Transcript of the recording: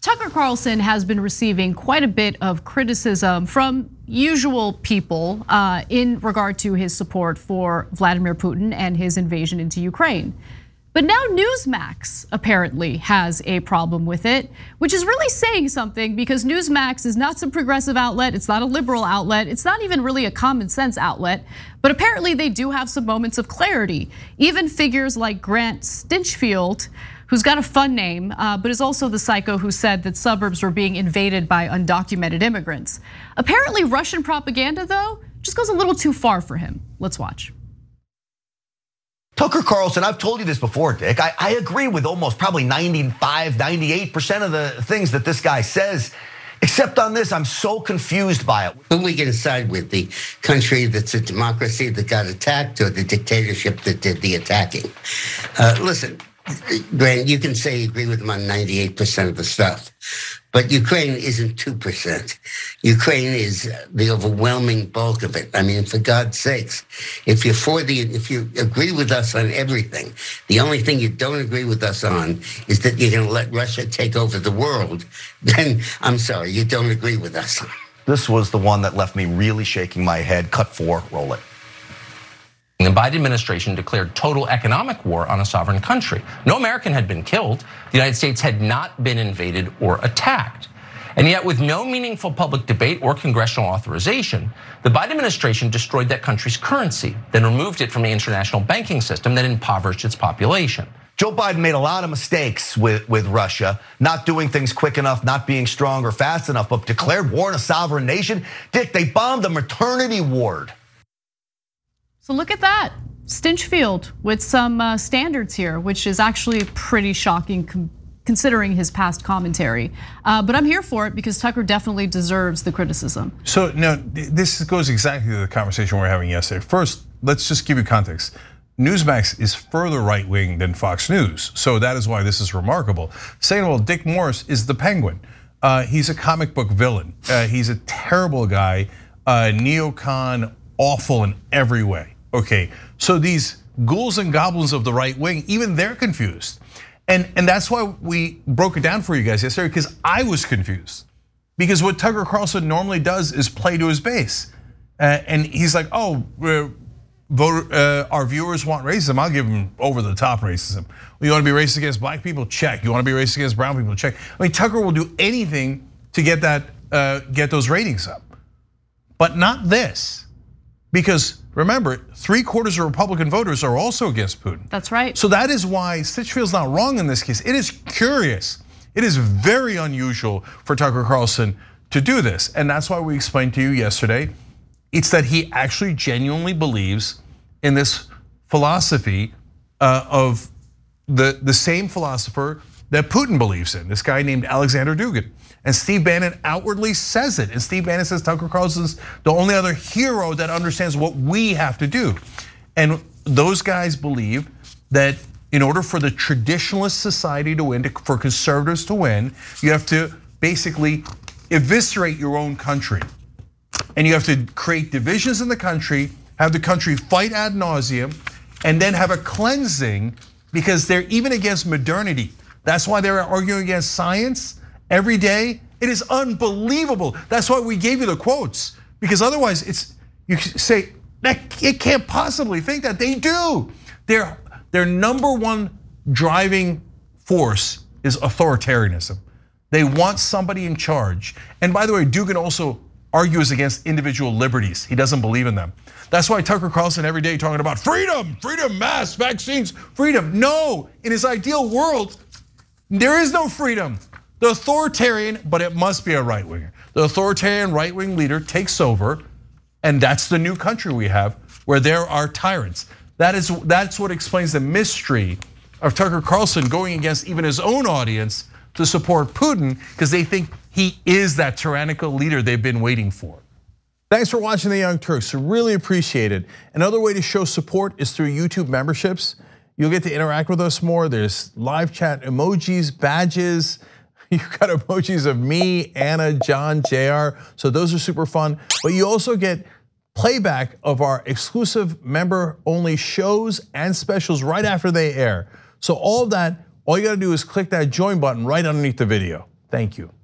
Tucker Carlson has been receiving quite a bit of criticism from usual people in regard to his support for Vladimir Putin and his invasion into Ukraine. But now Newsmax apparently has a problem with it, which is really saying something because Newsmax is not some progressive outlet, it's not a liberal outlet, it's not even really a common sense outlet, but apparently they do have some moments of clarity. Even figures like Grant Stinchfield, who's got a fun name, but is also the psycho who said that suburbs were being invaded by undocumented immigrants. Apparently Russian propaganda, though, just goes a little too far for him. Let's watch. Tucker Carlson, I've told you this before, Dick. I agree with almost probably 95, 98% of the things that this guy says. Except on this, I'm so confused by it. Who are we going to side with? The country that's a democracy that got attacked or the dictatorship that did the attacking? Listen, Grant, you can say you agree with him on 98% of the stuff, but Ukraine isn't 2%. Ukraine is the overwhelming bulk of it. I mean, for God's sakes, if you agree with us on everything, the only thing you don't agree with us on is that you're going to let Russia take over the world, then I'm sorry, you don't agree with us. This was the one that left me really shaking my head. Cut 4, roll it. The Biden administration declared total economic war on a sovereign country. No American had been killed. The United States had not been invaded or attacked. And yet, with no meaningful public debate or congressional authorization, the Biden administration destroyed that country's currency, then removed it from the international banking system that impoverished its population. Joe Biden made a lot of mistakes with Russia, not doing things quick enough, not being strong or fast enough, but declared war on a sovereign nation. Dick, they bombed a maternity ward. So look at that, Stinchfield with some standards here, which is actually pretty shocking considering his past commentary. But I'm here for it because Tucker definitely deserves the criticism. So no, this goes exactly to the conversation we were having yesterday. First, let's just give you context. Newsmax is further right-wing than Fox News, so that is why this is remarkable. Second of all, Dick Morris is the Penguin. He's a comic book villain. He's a terrible guy, neocon, awful in every way. Okay, so these ghouls and goblins of the right wing, even they're confused. And that's why we broke it down for you guys yesterday, because I was confused. Because what Tucker Carlson normally does is play to his base. And he's like, oh, our viewers want racism, I'll give them over the top racism. You wanna be racist against black people? Check. You wanna be racist against brown people? Check. I mean, Tucker will do anything to get get those ratings up. But not this. Because remember, 3/4 of Republican voters are also against Putin. That's right. So that is why Stinchfield's not wrong in this case. It is curious. It is very unusual for Tucker Carlson to do this. And that's why we explained to you yesterday, it's that he actually genuinely believes in this philosophy of the same philosopher that Putin believes in, this guy named Alexander Dugin. And Steve Bannon outwardly says it. And Steve Bannon says Tucker Carlson's the only other hero that understands what we have to do. And those guys believe that in order for the traditionalist society to win, for conservatives to win, you have to basically eviscerate your own country. And you have to create divisions in the country, have the country fight ad nauseum, and then have a cleansing because they're even against modernity. That's why they're arguing against science every day. It is unbelievable. That's why we gave you the quotes, because otherwise you say that it can't possibly think that they do. Their #1 driving force is authoritarianism. They want somebody in charge. And by the way, Dugin also argues against individual liberties. He doesn't believe in them. That's why Tucker Carlson every day talking about freedom, freedom, mass, vaccines, freedom. No, in his ideal world, there is no freedom. The authoritarian, but it must be a right winger. The authoritarian right wing leader takes over, and that's the new country we have, where there are tyrants. That's what explains the mystery of Tucker Carlson going against even his own audience to support Putin, because they think he is that tyrannical leader they've been waiting for. Thanks for watching The Young Turks, really appreciate it. Another way to show support is through YouTube memberships. You'll get to interact with us more. There's live chat emojis, badges. You've got emojis of me, Anna, John, JR. So those are super fun. But you also get playback of our exclusive member-only shows and specials right after they air. So all of that, all you gotta do is click that join button right underneath the video. Thank you.